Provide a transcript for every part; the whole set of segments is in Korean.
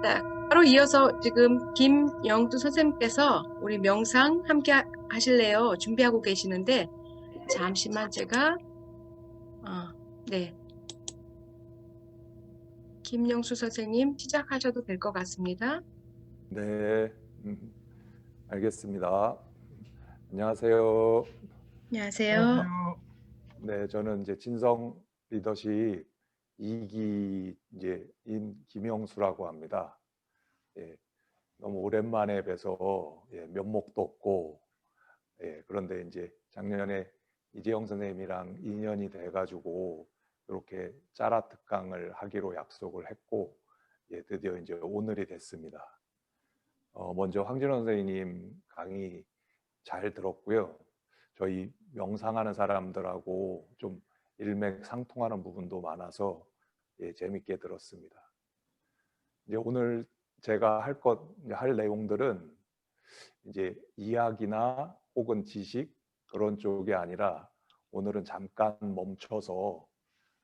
자, 바로 이어서 지금 김영두 선생님께서 우리 명상 함께 하실래요? 준비하고 계시는데 잠시만 제가 네, 김영수 선생님 시작하셔도 될 것 같습니다. 네, 알겠습니다. 안녕하세요. 안녕하세요. 안녕하세요. 네, 저는 이제 진성 리더십 2기 이제 인 김영수라고 합니다. 예, 너무 오랜만에 뵈서 면목도 없고 그런데 이제 작년에 이재영 선생님이랑 인연이 돼가지고 이렇게 짜라 특강을 하기로 약속을 했고 드디어 이제 오늘이 됐습니다. 먼저 황진원 선생님 강의 잘 들었고요. 저희 명상하는 사람들하고 좀 일맥상통하는 부분도 많아서 재밌게 들었습니다. 이제 오늘 제가 할 내용들은 이제 이야기나 혹은 지식 그런 쪽이 아니라 오늘은 잠깐 멈춰서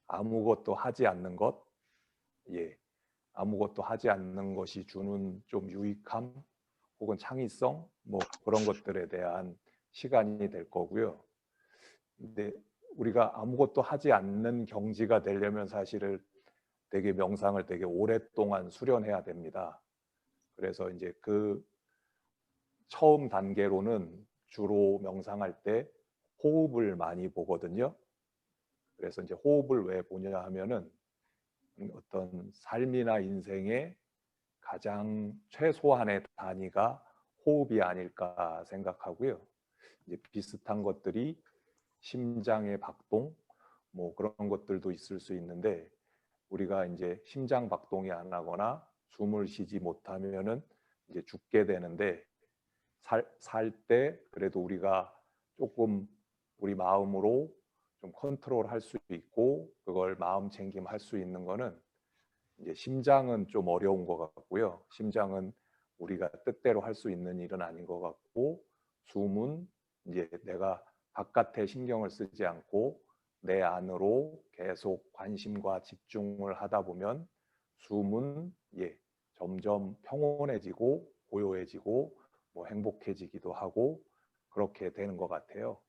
아무것도 하지 않는 것, 아무것도 하지 않는 것이 주는 좀 유익함 혹은 창의성 뭐 그런 것들에 대한 시간이 될 거고요. 근데 우리가 아무것도 하지 않는 경지가 되려면 사실은 되게 명상을 되게 오랫동안 수련해야 됩니다. 그래서 이제 그 처음 단계로는 주로 명상할 때 호흡을 많이 보거든요. 그래서 이제 호흡을 왜 보냐 하면은 어떤 삶이나 인생의 가장 최소한의 단위가 호흡이 아닐까 생각하고요. 이제 비슷한 것들이 심장의 박동 뭐 그런 것들도 있을 수 있는데 우리가 이제 심장 박동이 안 나거나 숨을 쉬지 못하면은 이제 죽게 되는데 살 때 그래도 우리가 조금 우리 마음으로 좀 컨트롤할 수 있고 그걸 마음 챙김 할 수 있는 거는 이제 심장은 좀 어려운 것 같고요. 심장은 우리가 뜻대로 할 수 있는 일은 아닌 것 같고 숨은 이제 내가 바깥에 신경을 쓰지 않고 내 안으로 계속 관심과 집중을 하다 보면 숨은 점점 평온해지고 고요해지고 뭐 행복해지기도 하고 그렇게 되는 것 같아요.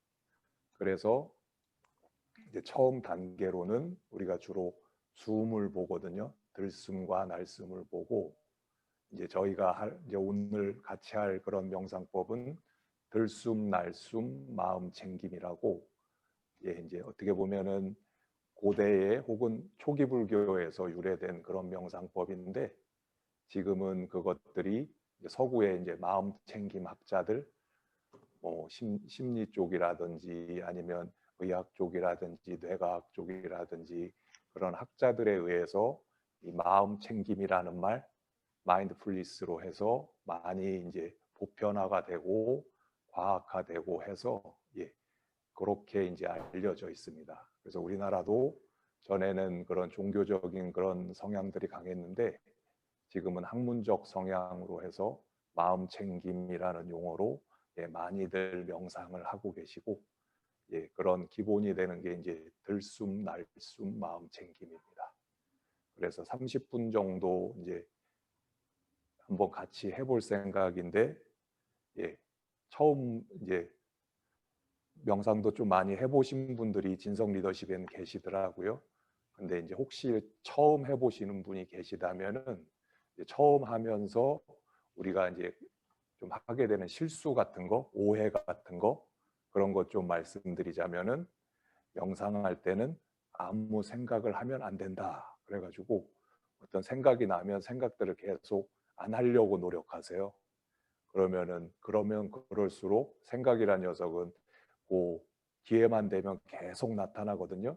그래서 이제 처음 단계로는 우리가 주로 숨을 보거든요. 들숨과 날숨을 보고 이제 저희가 이제 오늘 같이 할 그런 명상법은 들숨, 날숨, 마음 챙김이라고 이제 어떻게 보면은 고대에 혹은 초기 불교에서 유래된 그런 명상법인데 지금은 그것들이 서구의 이제 마음 챙김 학자들 뭐 심리 쪽이라든지 아니면 의학 쪽이라든지 뇌과학 쪽이라든지 그런 학자들에 의해서 이 마음 챙김이라는 말 마인드풀리스로 해서 많이 이제 보편화가 되고 과학화되고 해서 그렇게 이제 알려져 있습니다. 그래서 우리나라도 전에는 그런 종교적인 그런 성향들이 강했는데 지금은 학문적 성향으로 해서 마음 챙김이라는 용어로 많이들 명상을 하고 계시고 그런 기본이 되는 게 이제 들숨, 날숨, 마음 챙김입니다. 그래서 30분 정도 이제 한번 같이 해볼 생각인데 처음 이제 명상도 좀 많이 해보신 분들이 진성 리더십에는 계시더라고요. 근데 이제 혹시 처음 해보시는 분이 계시다면은 처음 하면서 우리가 이제 좀 하게 되는 실수 같은 거, 오해 같은 거 그런 것 좀 말씀드리자면은 명상할 때는 아무 생각을 하면 안 된다. 그래가지고 어떤 생각이 나면 생각들을 계속 안 하려고 노력하세요. 그러면 그럴수록 생각이란 녀석은 그 기회만 되면 계속 나타나거든요.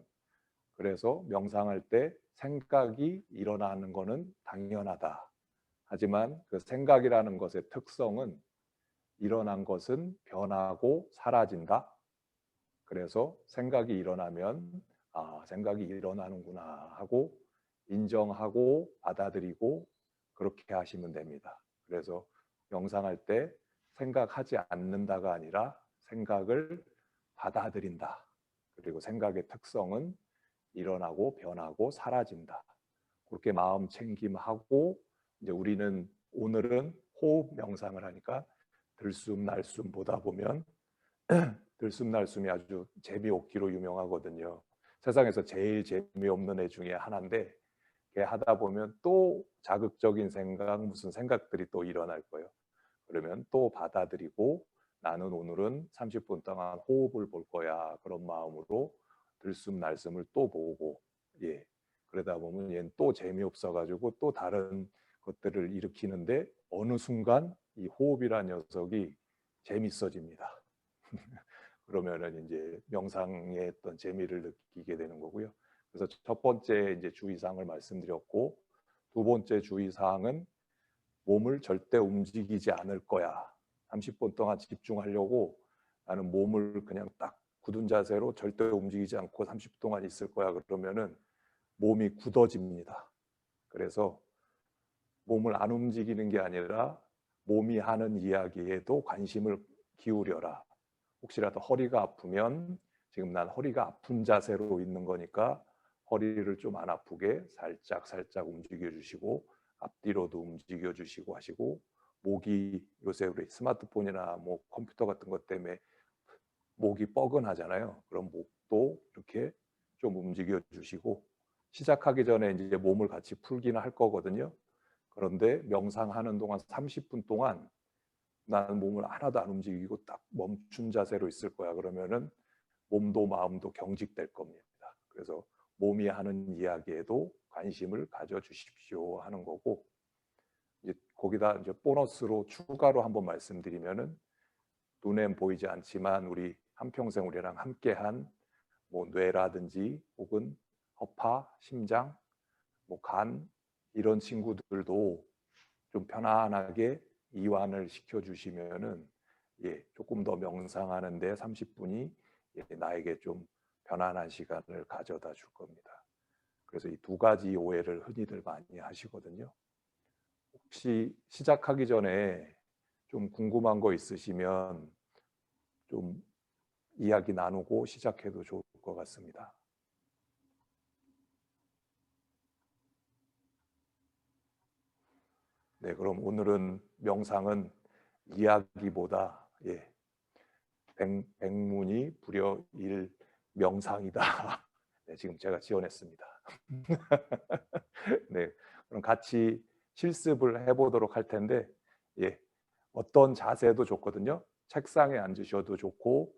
그래서 명상할 때 생각이 일어나는 거는 당연하다. 하지만 그 생각이라는 것의 특성은 일어난 것은 변하고 사라진다. 그래서 생각이 일어나면 생각이 일어나는구나 하고 인정하고 받아들이고 그렇게 하시면 됩니다. 그래서 명상할 때 생각하지 않는다가 아니라 생각을 받아들인다. 그리고 생각의 특성은 일어나고 변하고 사라진다. 그렇게 마음 챙김하고 이제 우리는 오늘은 호흡 명상을 하니까 들숨 날숨 보다 보면 들숨 날숨이 아주 재미없기로 유명하거든요. 세상에서 제일 재미없는 애 중에 하나인데, 걔 하다 보면 또 자극적인 생각, 무슨 생각들이 또 일어날 거예요. 그러면 또 받아들이고, 나는 오늘은 30분 동안 호흡을 볼 거야, 그런 마음으로 들숨 날숨을 또 보고, 예, 그러다 보면 얘는 또 재미없어 가지고 또 다른 것들을 일으키는데, 어느 순간 이 호흡이라는 녀석이 재밌어집니다. 그러면은 이제 명상의 어떤 재미를 느끼게 되는 거고요. 그래서 첫 번째 이제 주의사항을 말씀드렸고, 두 번째 주의사항은 몸을 절대 움직이지 않을 거야. 30분 동안 집중하려고 나는 몸을 그냥 딱 굳은 자세로 절대 움직이지 않고 30분 동안 있을 거야. 그러면은 몸이 굳어집니다. 그래서 몸을 안 움직이는 게 아니라 몸이 하는 이야기에도 관심을 기울여라. 혹시라도 허리가 아프면 지금 난 허리가 아픈 자세로 있는 거니까 허리를 좀 안 아프게 살짝 살짝 움직여 주시고, 앞뒤로도 움직여 주시고 하시고, 목이 요새 우리 스마트폰이나 뭐 컴퓨터 같은 것 때문에 목이 뻐근하잖아요. 그럼 목도 이렇게 좀 움직여 주시고, 시작하기 전에 이제 몸을 같이 풀기는 할 거거든요. 그런데 명상하는 동안 30분 동안 나는 몸을 하나도 안 움직이고 딱 멈춘 자세로 있을 거야. 그러면은 몸도 마음도 경직될 겁니다. 그래서 몸이 하는 이야기에도 관심을 가져 주십시오 하는 거고, 이제 거기다 이제 보너스로 추가로 한번 말씀드리면은, 눈엔 보이지 않지만 우리 한평생 우리랑 함께한 뭐 뇌라든지 혹은 허파, 심장, 뭐 간, 이런 친구들도 좀 편안하게 이완을 시켜 주시면은, 예, 조금 더 명상하는데 30분이 예, 나에게 좀 편안한 시간을 가져다 줄 겁니다. 그래서 이 두 가지 오해를 흔히들 많이 하시거든요. 혹시 시작하기 전에 좀 궁금한 거 있으시면 좀 이야기 나누고 시작해도 좋을 것 같습니다. 네, 그럼 오늘은 명상은 이야기보다 예, 백문이 불여일 명상이다. 네, 지금 제가 지어냈습니다. 네, 그럼 같이 실습을 해보도록 할 텐데, 예, 어떤 자세도 좋거든요. 책상에 앉으셔도 좋고,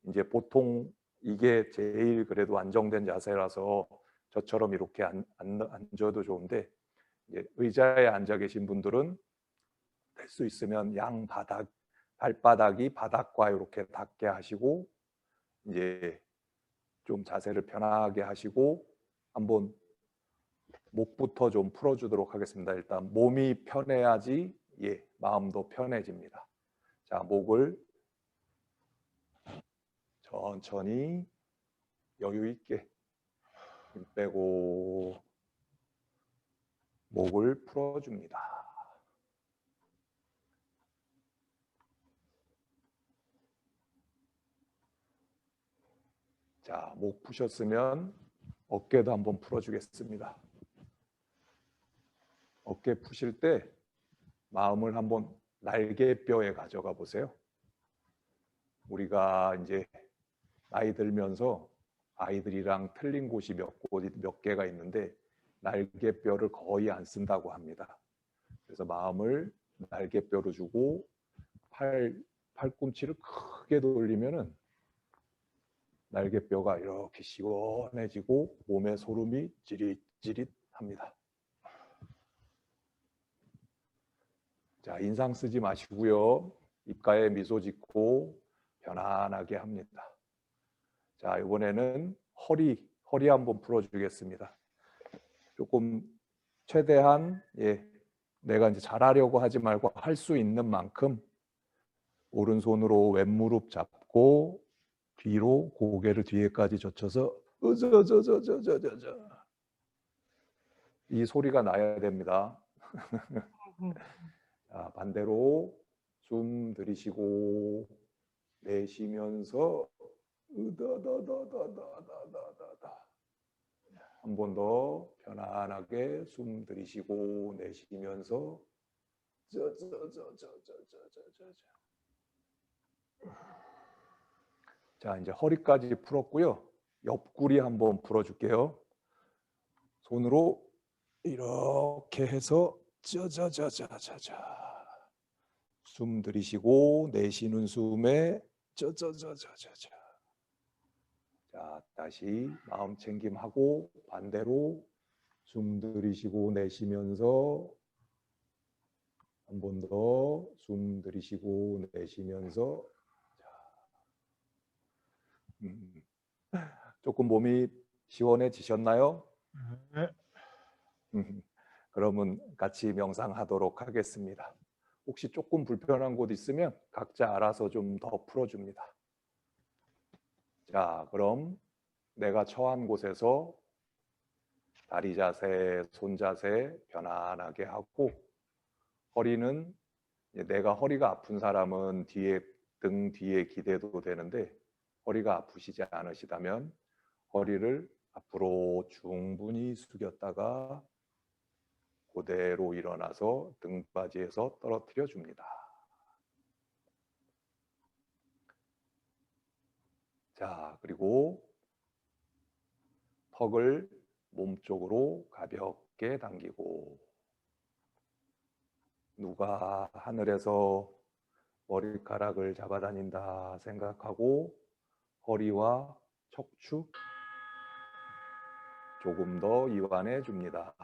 이제 보통 이게 제일 그래도 안정된 자세라서 저처럼 이렇게 앉아도 좋은데, 의자에 앉아 계신 분들은 될 수 있으면 양 바닥, 발바닥이 바닥과 이렇게 닿게 하시고, 이제 좀 자세를 편하게 하시고, 한번 목부터 좀 풀어주도록 하겠습니다. 일단 몸이 편해야지 예, 마음도 편해집니다. 자, 목을 천천히 여유 있게 힘 빼고 목을 풀어줍니다. 자, 목 푸셨으면 어깨도 한번 풀어주겠습니다. 어깨 푸실 때 마음을 한번 날개뼈에 가져가 보세요. 우리가 이제 나이 들면서 아이들이랑 틀린 곳이 몇 개가 있는데 날개뼈를 거의 안 쓴다고 합니다. 그래서 마음을 날개뼈로 주고 팔꿈치를 크게 돌리면은 날개뼈가 이렇게 시원해지고 몸에 소름이 찌릿찌릿합니다. 자, 인상 쓰지 마시고요. 입가에 미소 짓고 편안하게 합니다. 자, 이번에는 허리 한번 풀어주겠습니다. 조금 최대한 예, 내가 이제 잘하려고 하지 말고 할 수 있는 만큼 오른손으로 왼무릎 잡고 뒤로 고개를 뒤에까지 젖혀서 으저저저저저저저 이 소리가 나야 됩니다. 자, 반대로 숨 들이쉬고 내쉬면서 으다다다다다다다다 한 번 더 편안하게 숨 들이쉬고 내쉬면서 자, 이제 허리까지 풀었고요. 옆구리 한번 풀어줄게요. 손으로 이렇게 해서 짜자자자자자. 숨 들이쉬고 내쉬는 숨에 짜자자자자자. 자, 다시 마음 챙김하고 반대로 숨 들이쉬고 내쉬면서 한 번 더 숨 들이쉬고 내쉬면서 조금 몸이 시원해지셨나요? 네. 그러면 같이 명상하도록 하겠습니다. 혹시 조금 불편한 곳 있으면 각자 알아서 좀 더 풀어줍니다. 자, 그럼 내가 처한 곳에서 다리 자세, 손 자세 편안하게 하고 허리는 내가 허리가 아픈 사람은 등 뒤에 기대도 되는데 허리가 아프시지 않으시다면 허리를 앞으로 충분히 숙였다가 그대로 일어나서 등받이에서 떨어뜨려 줍니다. 자, 그리고 턱을 몸쪽으로 가볍게 당기고 누가 하늘에서 머리카락을 잡아다닌다 생각하고 허리와 척추 조금 더 이완해 줍니다.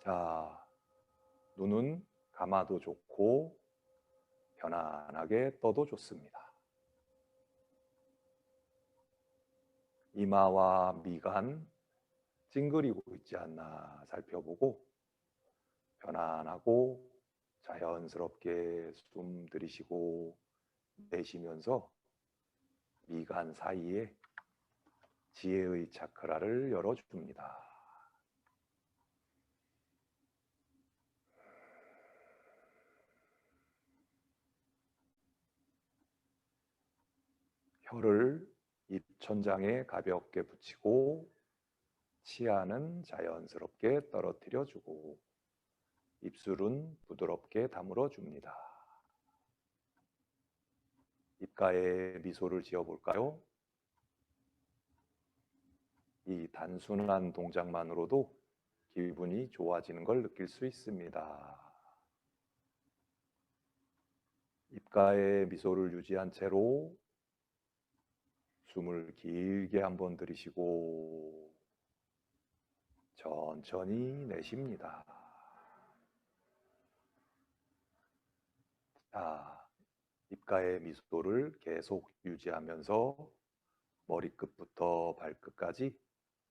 자, 눈은 감아도 좋고 편안하게 떠도 좋습니다. 이마와 미간 찡그리고 있지 않나 살펴보고 편안하고 자연스럽게 숨 들이쉬고 내쉬면서 미간 사이에 지혜의 차크라를 열어줍니다. 혀를 입천장에 가볍게 붙이고 치아는 자연스럽게 떨어뜨려 주고 입술은 부드럽게 다물어 줍니다. 입가에 미소를 지어 볼까요? 이 단순한 동작만으로도 기분이 좋아지는 걸 느낄 수 있습니다. 입가에 미소를 유지한 채로 숨을 길게 한번 들이쉬고 천천히 내쉽니다. 자, 입가의 미소를 계속 유지하면서 머리끝부터 발끝까지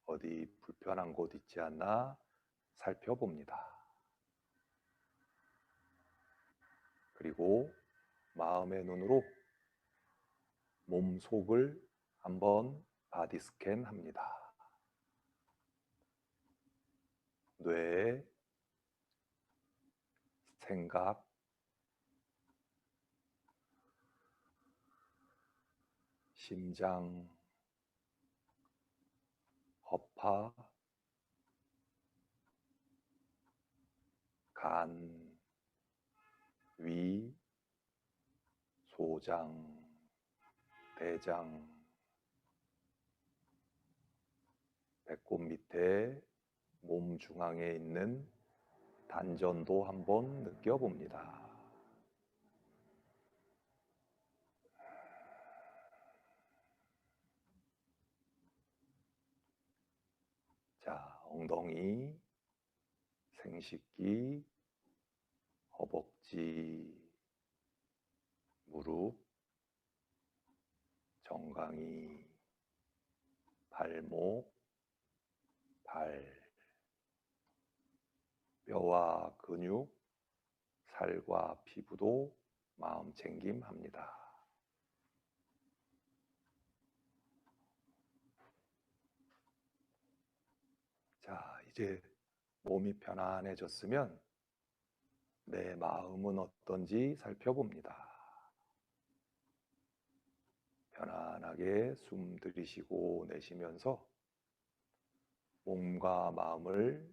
어디 불편한 곳 있지 않나 살펴봅니다. 그리고 마음의 눈으로 몸속을 한번 바디 스캔합니다. 뇌, 생각, 심장, 허파, 간, 위, 소장, 대장, 배꼽 밑에 몸 중앙에 있는 단전도 한번 느껴봅니다. 자, 엉덩이, 생식기, 허벅지, 무릎, 정강이, 발목, 발, 뼈와 근육, 살과 피부도 마음 챙김합니다. 자, 이제 몸이 편안해졌으면 내 마음은 어떤지 살펴봅니다. 편안하게 숨 들이쉬고 내쉬면서 몸과 마음을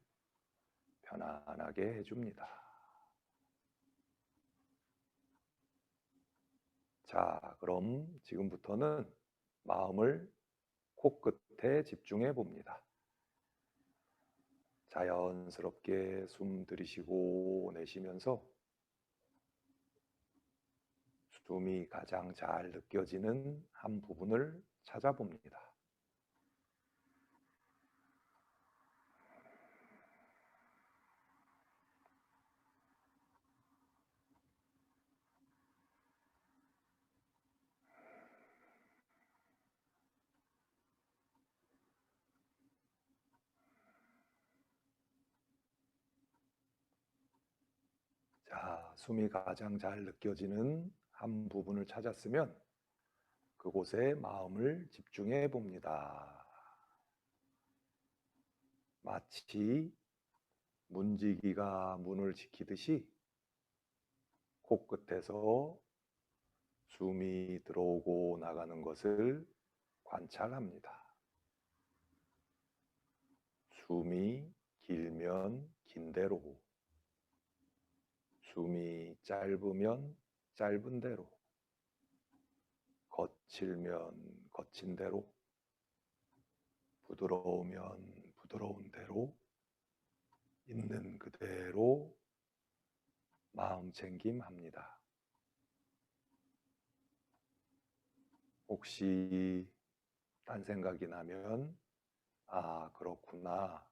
편안하게 해줍니다. 자, 그럼 지금부터는 마음을 코끝에 집중해 봅니다. 자연스럽게 숨 들이쉬고 내쉬면서 숨이 가장 잘 느껴지는 한 부분을 찾아봅니다. 자, 숨이 가장 잘 느껴지는 한 부분을 찾았으면 그곳에 마음을 집중해 봅니다. 마치 문지기가 문을 지키듯이 코끝에서 숨이 들어오고 나가는 것을 관찰합니다. 숨이 길면 긴 대로, 숨이 짧으면 짧은 대로, 거칠면 거친 대로, 부드러우면 부드러운 대로, 있는 그대로 마음 챙김합니다. 혹시 딴 생각이 나면 아, 그렇구나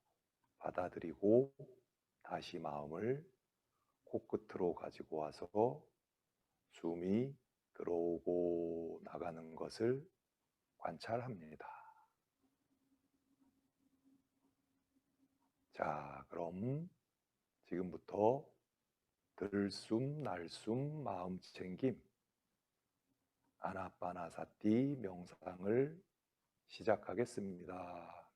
받아들이고 다시 마음을 코끝으로 가지고 와서 숨이 들어오고 나가는 것을 관찰합니다. 자, 그럼 지금부터 들숨, 날숨, 마음 챙김, 아나빠나사티 명상을 시작하겠습니다.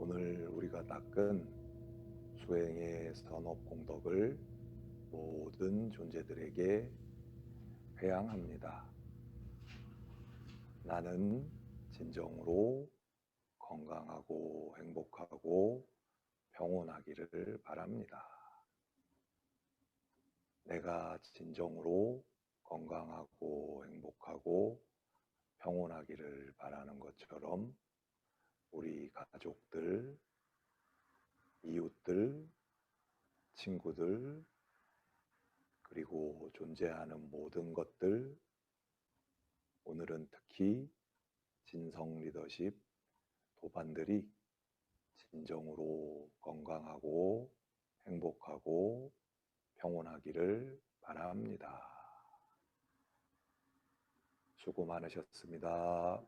오늘 우리가 닦은 수행의 선업 공덕을 모든 존재들에게 회양합니다. 나는 진정으로 건강하고 행복하고 평온하기를 바랍니다. 내가 진정으로 건강하고 행복하고 평온하기를 바라는 것처럼 우리 가족들, 이웃들, 친구들, 그리고 존재하는 모든 것들, 오늘은 특히 진성 리더십 도반들이 진정으로 건강하고 행복하고 평온하기를 바랍니다. 수고 많으셨습니다.